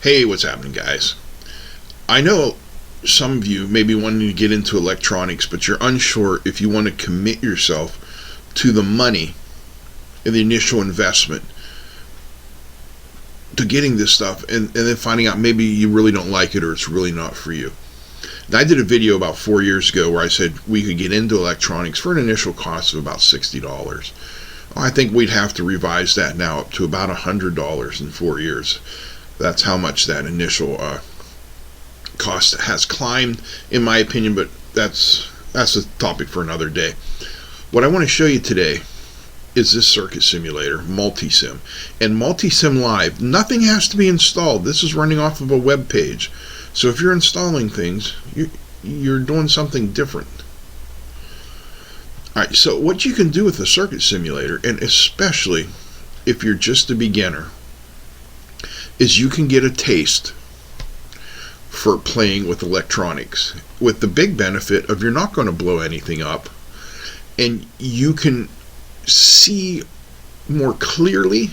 Hey, what's happening, guys? I know some of you may be wanting to get into electronics, but you're unsure if you want to commit yourself to the money and the initial investment to getting this stuff and then finding out maybe you really don't like it or it's really not for you. Now, I did a video about 4 years ago where I said we could get into electronics for an initial cost of about $60. I think we'd have to revise that now up to about $100 in 4 years. That's how much that initial cost has climbed, in my opinion, but that's a topic for another day. What I want to show you today is this circuit simulator, Multisim. And Multisim Live, nothing has to be installed. This is running off of a web page. So if you're installing things, you're doing something different. Alright, so what you can do with the circuit simulator, and especially if you're just a beginner, is you can get a taste for playing with electronics, with the big benefit of you're not going to blow anything up, and you can see more clearly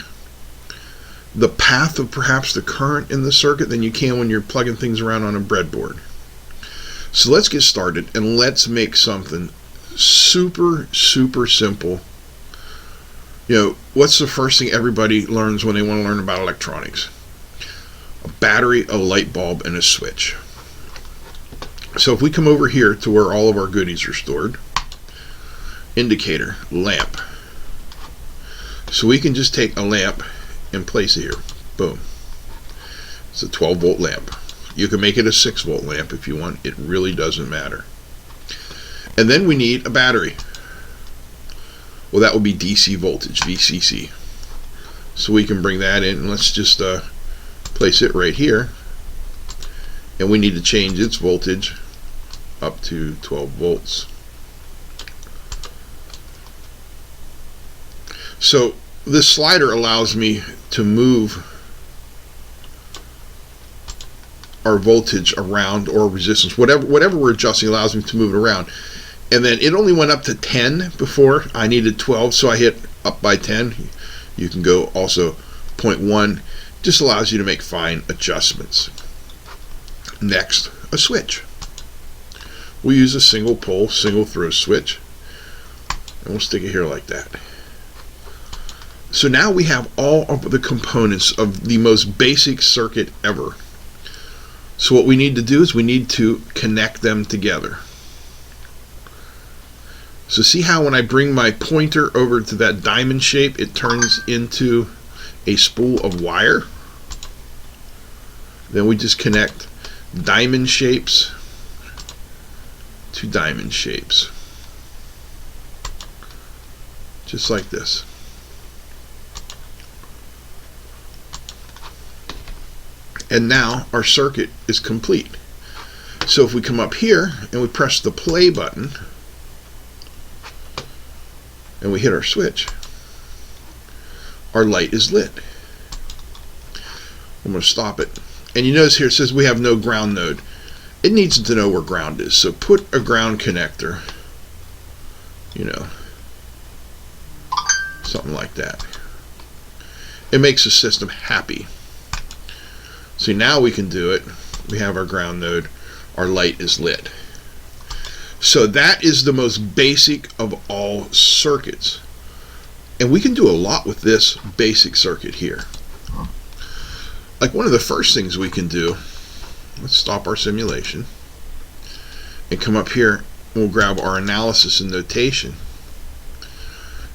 the path of perhaps the current in the circuit than you can when you're plugging things around on a breadboard. So let's get started and let's make something super simple. You know, what's the first thing everybody learns when they want to learn about electronics? A battery, a light bulb, and a switch. So if we come over here to where all of our goodies are stored, indicator, lamp. So we can just take a lamp and place it here. Boom. It's a 12-volt lamp. You can make it a 6-volt lamp if you want. It really doesn't matter. And then we need a battery. Well, that would be DC voltage, VCC. So we can bring that in, and let's just place it right here. And we need to change its voltage up to 12 volts. So this slider allows me to move our voltage around, or resistance, whatever we're adjusting allows me to move it around. And then it only went up to 10 before. I needed 12, so I hit up by 10. You can go also 0.1. Just allows you to make fine adjustments. Next, a switch. We use a single pole, single throw switch, and we'll stick it here like that. So now we have all of the components of the most basic circuit ever. So what we need to do is we need to connect them together. So see how when I bring my pointer over to that diamond shape, it turns into a spool of wire? Then we just connect diamond shapes to diamond shapes. Just like this. And now our circuit is complete. So if we come up here and we press the play button and we hit our switch, our light is lit. I'm going to stop it. And you notice here it says we have no ground node. It needs to know where ground is. So put a ground connector, you know, something like that. It makes the system happy. So now we can do it. We have our ground node. Our light is lit. So that is the most basic of all circuits. And we can do a lot with this basic circuit here. Like one of the first things we can do, let's stop our simulation and come up here. We'll grab our analysis and notation.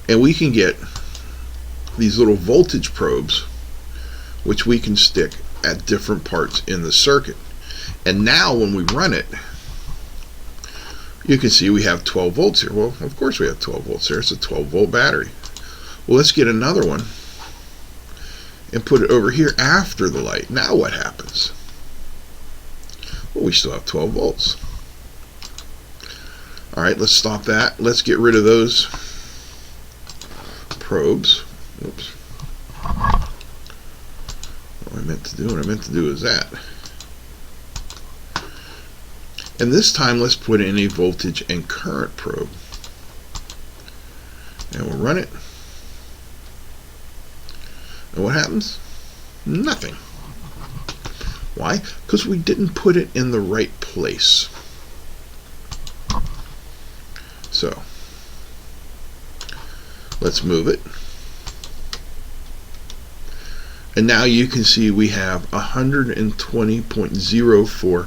And we can get these little voltage probes, which we can stick at different parts in the circuit. And now when we run it, you can see we have 12 volts here. Well, of course we have 12 volts here. It's a 12-volt battery. Well, let's get another one and put it over here after the light. Now what happens? Well, we still have 12 volts. Alright, let's stop that. Let's get rid of those probes. Oops. What I meant to do is that. And this time let's put in a voltage and current probe. And we'll run it. And what happens? Nothing. Why? Because we didn't put it in the right place. So let's move it. And now you can see we have 120.04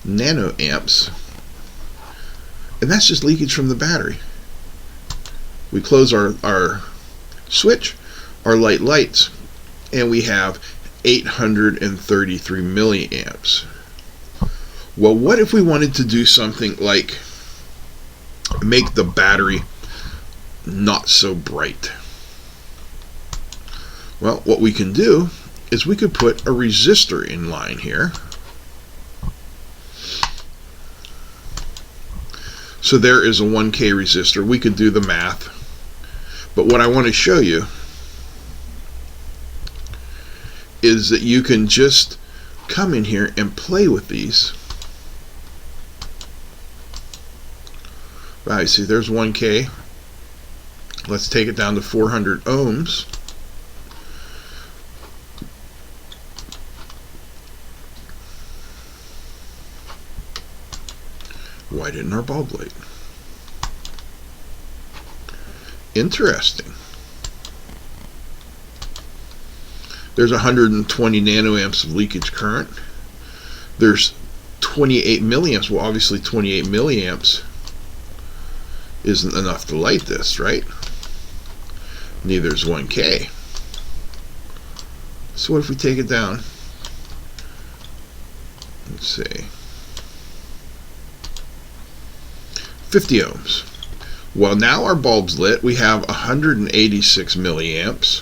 nanoamps. And that's just leakage from the battery. We close our switch, our light lights, and we have 833 milliamps. Well, what if we wanted to do something like make the battery not so bright? Well, what we can do is we could put a resistor in line here. So there is a 1K resistor. We could do the math. But what I want to show you is that you can just come in here and play with these. Right, see, there's 1K. Let's take it down to 400 ohms. Why didn't our bulb light? Interesting. There's 120 nanoamps of leakage current. There's 28 milliamps. Well, obviously 28 milliamps isn't enough to light this, right? Neither is 1K. So what if we take it down? Let's see. 50 ohms. Well, now our bulb's lit. We have 186 milliamps.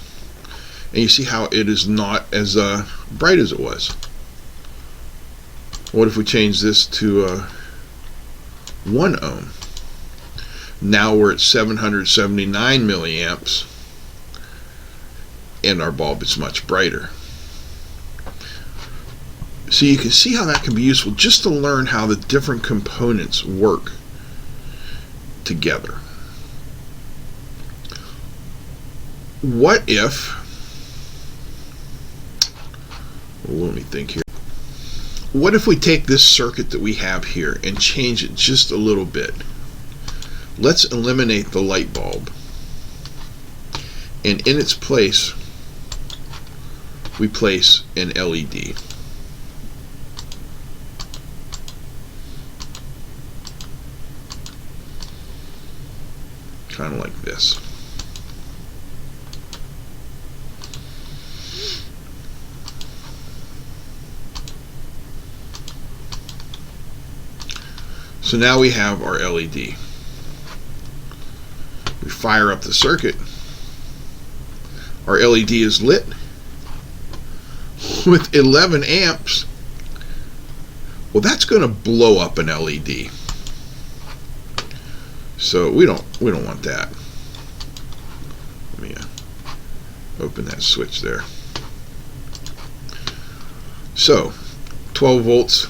And you see how it is not as bright as it was. What if we change this to 1 ohm? Now we're at 779 milliamps. And our bulb is much brighter. So you can see how that can be useful just to learn how the different components work together. What if, well, let me think here. What if we take this circuit that we have here and change it just a little bit? Let's eliminate the light bulb, and in its place we place an LED. Kind of like this. So now we have our LED. We fire up the circuit. Our LED is lit with 11 amps. Well, that's going to blow up an LED. So we don't want that. Let me open that switch there. So 12 volts.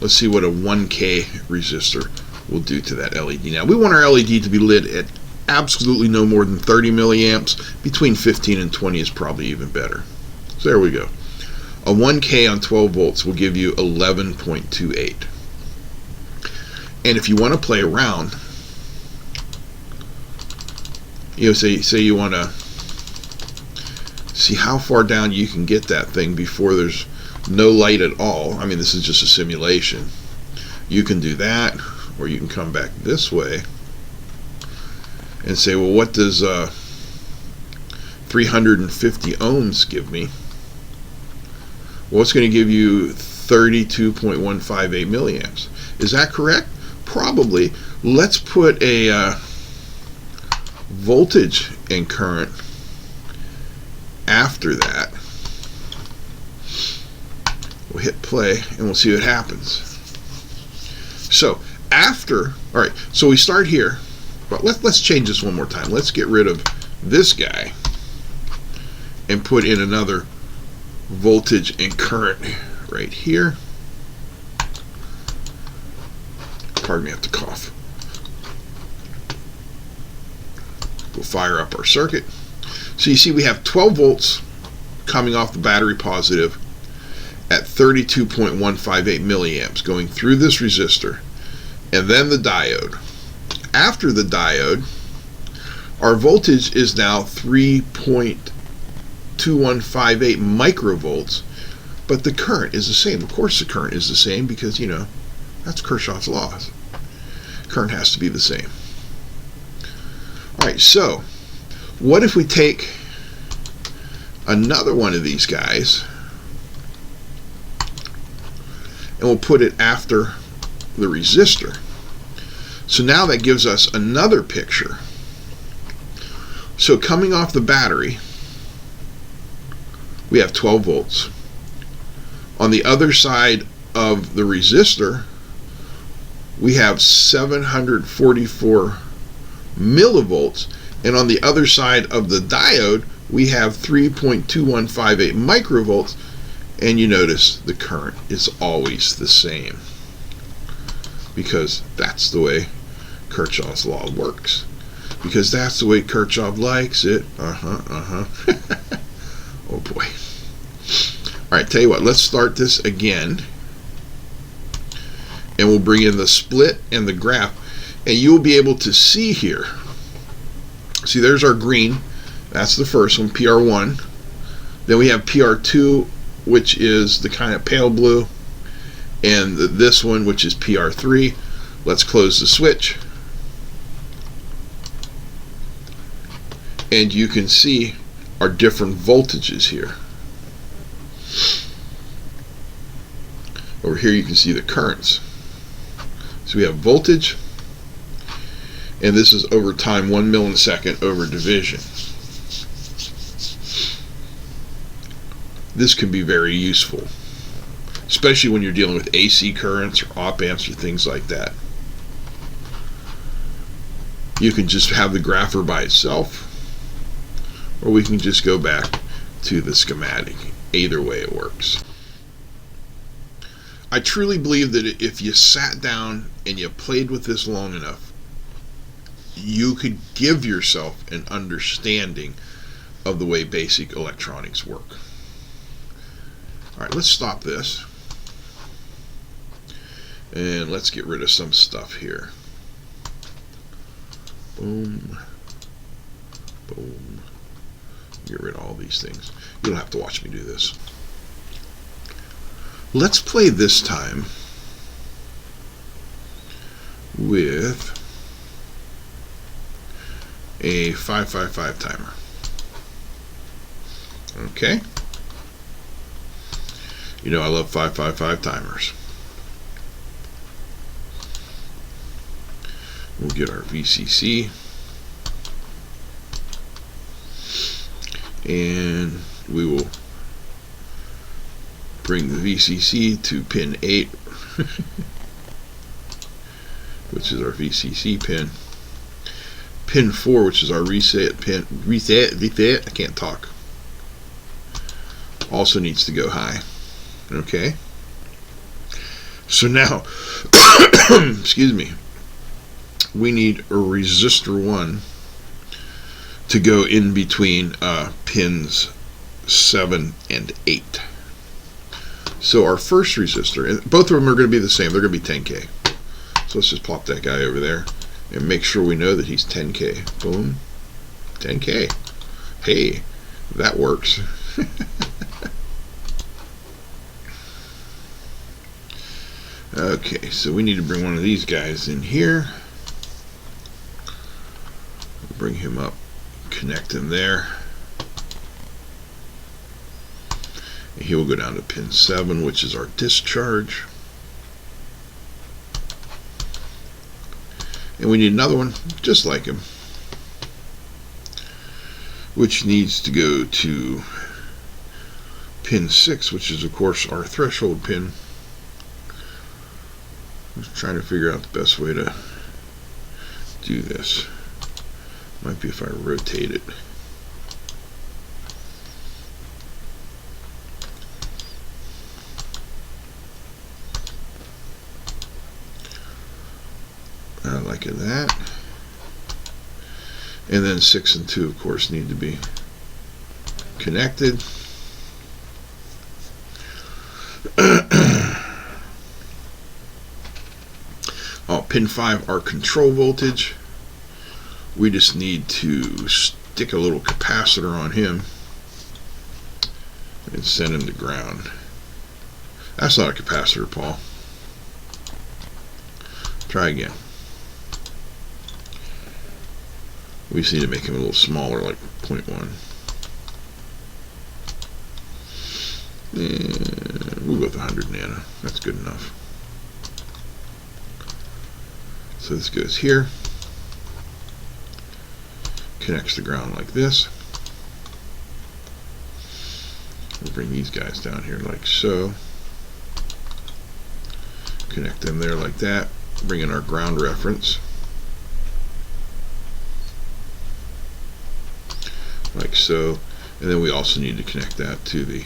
Let's see what a 1K resistor will do to that LED. Now we want our LED to be lit at absolutely no more than 30 milliamps. Between 15 and 20 is probably even better. So there we go. A 1K on 12 volts will give you 11.28. And if you want to play around, you know, say you want to see how far down you can get that thing before there's no light at all. I mean, this is just a simulation. You can do that, or you can come back this way and say, well, what does 350 ohms give me? Well, it's going to give you 32.158 milliamps. Is that correct? Probably. Let's put a voltage and current after that. We'll hit play and we'll see what happens. So after, all right, so we start here, but let's change this one more time. Let's get rid of this guy and put in another voltage and current right here. Pardon me, I have to cough. We'll fire up our circuit. So you see we have 12 volts coming off the battery positive at 32.158 milliamps going through this resistor, and then the diode. After the diode, our voltage is now 3.2158 microvolts, but the current is the same. Of course the current is the same because, you know, that's Kirchhoff's laws. Current has to be the same. Alright, so what if we take another one of these guys and we'll put it after the resistor? So now that gives us another picture. So coming off the battery, we have 12 volts. On the other side of the resistor, we have 744 millivolts. And on the other side of the diode, we have 3.2158 microvolts. And you notice the current is always the same, because that's the way Kirchhoff's law works. Because that's the way Kirchhoff likes it. Oh boy. Alright, tell you what, let's start this again. And we'll bring in the split and the graph. And you'll be able to see here. See, there's our green. That's the first one, PR1. Then we have PR2, which is the kind of pale blue. And this one, which is PR3. Let's close the switch. And you can see our different voltages here. Over here you can see the currents. So we have voltage, and this is over time, 1 millisecond over division. This can be very useful, especially when you're dealing with AC currents or op amps or things like that. You can just have the grapher by itself, or we can just go back to the schematic. Either way it works. I truly believe that if you sat down and you played with this long enough, you could give yourself an understanding of the way basic electronics work. Alright, let's stop this. And let's get rid of some stuff here. Boom. Boom. Get rid of all these things. You don't have to watch me do this. Let's play this time with a 555 timer. Okay? You know I love 555 timers. We'll get our VCC. And we will bring the VCC to pin 8, which is our VCC pin. Pin 4, which is our reset pin. Reset, I can't talk. Also needs to go high. Okay. So now, excuse me, we need a resistor 1 to go in between pins 7 and 8. So our first resistor, and both of them are going to be the same, they're going to be 10K. So let's just plop that guy over there and make sure we know that he's 10K. Boom. 10K. Hey, that works. Okay, so we need to bring one of these guys in here. Bring him up, connect him there. And he will go down to pin 7, which is our discharge. And we need another one just like him, which needs to go to pin 6, which is of course our threshold pin. I'm just trying to figure out the best way to do this. Might be if I rotate it. I like it that. And then 6 and 2 of course need to be connected. Oh, pin 5, our control voltage. We just need to stick a little capacitor on him and send him to ground. That's not a capacitor, Paul. Try again. We just need to make him a little smaller, like 0.1. And we'll go with 100 nano. That's good enough. So this goes here. Connects the ground like this. We'll bring these guys down here like so. Connect them there like that. Bring in our ground reference. Like so. And then we also need to connect that to the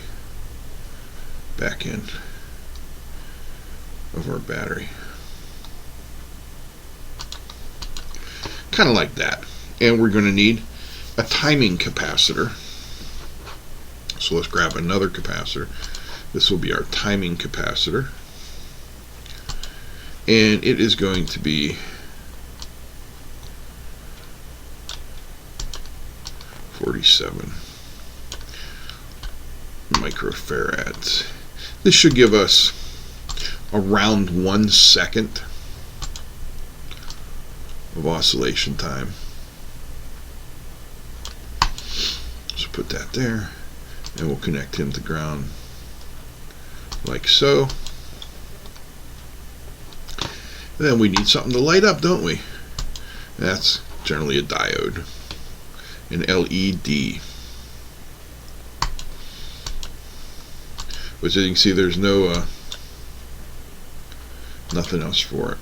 back end of our battery. Kind of like that. And we're going to need a timing capacitor. So let's grab another capacitor. This will be our timing capacitor. And it is going to be 47 microfarads. This should give us around 1 second of oscillation time. So put that there, and we'll connect him to ground like so. And then we need something to light up, don't we? That's generally a diode, an LED. Which, as you can see, there's no nothing else for it.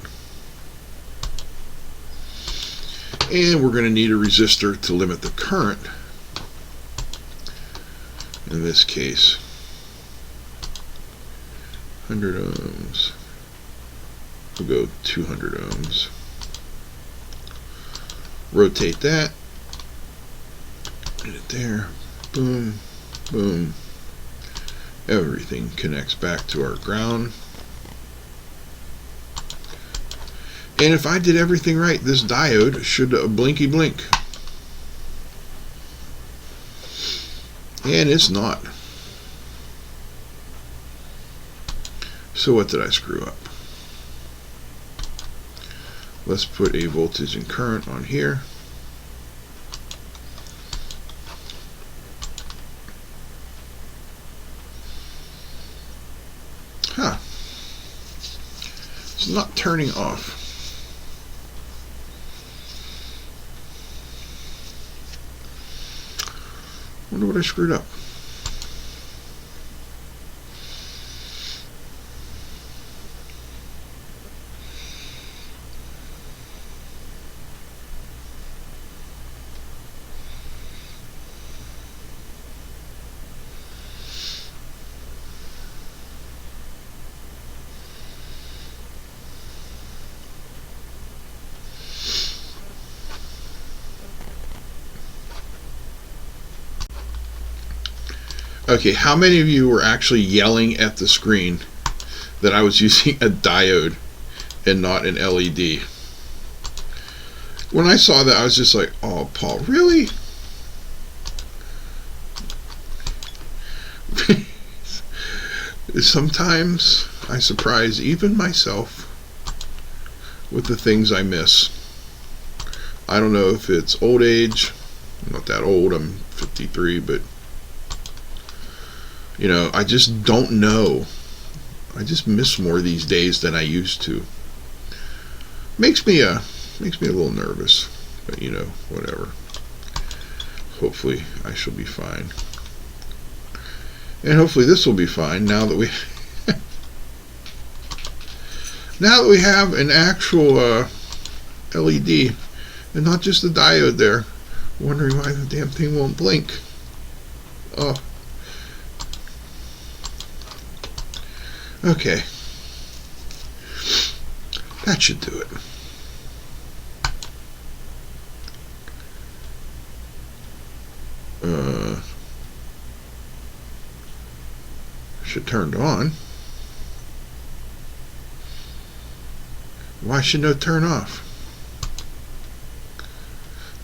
And we're going to need a resistor to limit the current. In this case, 100 ohms. We'll go 200 ohms. Rotate that. Get it there. Boom, boom. Everything connects back to our ground. And if I did everything right, this diode should blinky blink. And it's not. So what did I screw up? Let's put a voltage and current on here. Huh. It's not turning off. Wonder what I screwed up. Okay, how many of you were actually yelling at the screen that I was using a diode and not an LED? When I saw that, I was just like, oh, Paul, really? Sometimes I surprise even myself with the things I miss. I don't know if it's old age. I'm not that old. I'm 53, but you know, I just don't know. I just miss more these days than I used to. Makes me a little nervous, but you know, whatever. Hopefully, I shall be fine, and hopefully this will be fine now that we have an actual LED and not just a diode there. Wondering why the damn thing won't blink. Oh. Okay, that should do it. Should turned on. Why should no turn off?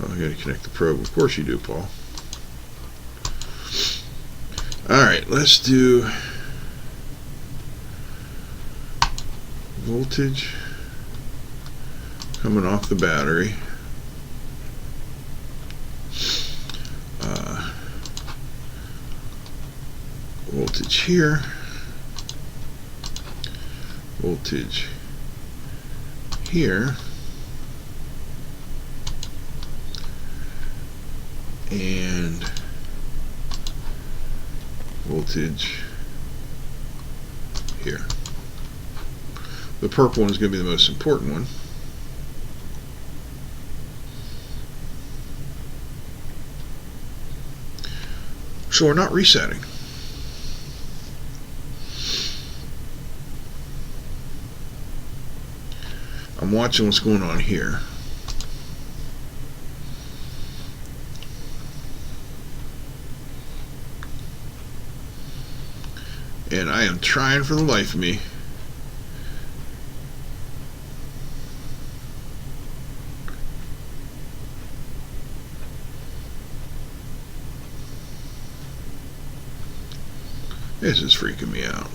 Oh, you gotta connect the probe. Of course you do, Paul. Alright, let's do voltage coming off the battery. Voltage here. Voltage here. And voltage here. The purple one is going to be the most important one. So we're not resetting. I'm watching what's going on here. And I am trying for the life of me this is freaking me out.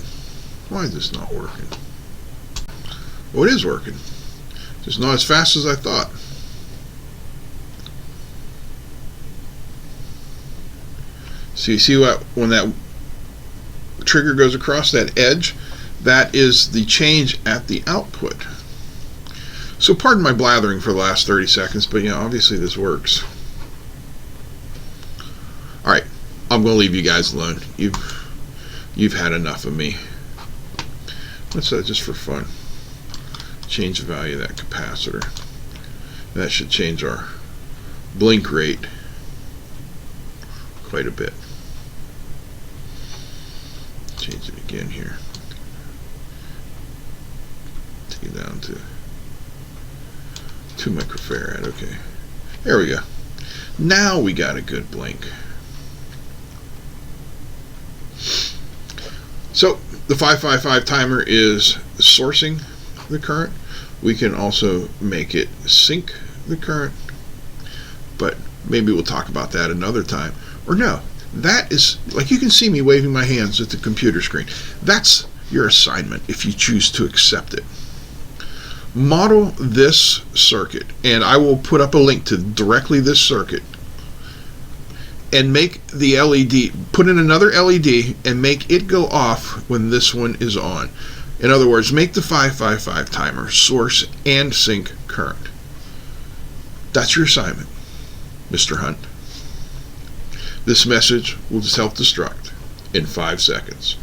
Why is this not working? Well, it is working. Just not as fast as I thought. So you see what, when that trigger goes across that edge, that is the change at the output. So pardon my blathering for the last 30 seconds, but yeah, obviously this works. Alright, I'm going to leave you guys alone. You've had enough of me. Let's just for fun change the value of that capacitor. That should change our blink rate quite a bit. Change it again here. Take it down to 2 microfarad. Okay, there we go. Now we got a good blink. So the 555 timer is sourcing the current. We can also make it sync the current, but maybe we'll talk about that another time. Or no, that is, like, you can see me waving my hands at the computer screen. That's your assignment if you choose to accept it. Model this circuit, and I will put up a link to directly this circuit, and make the LED, put in another LED and make it go off when this one is on. In other words, make the 555 timer source and sync current. That's your assignment, Mr. Hunt. This message will self-destruct in 5 seconds.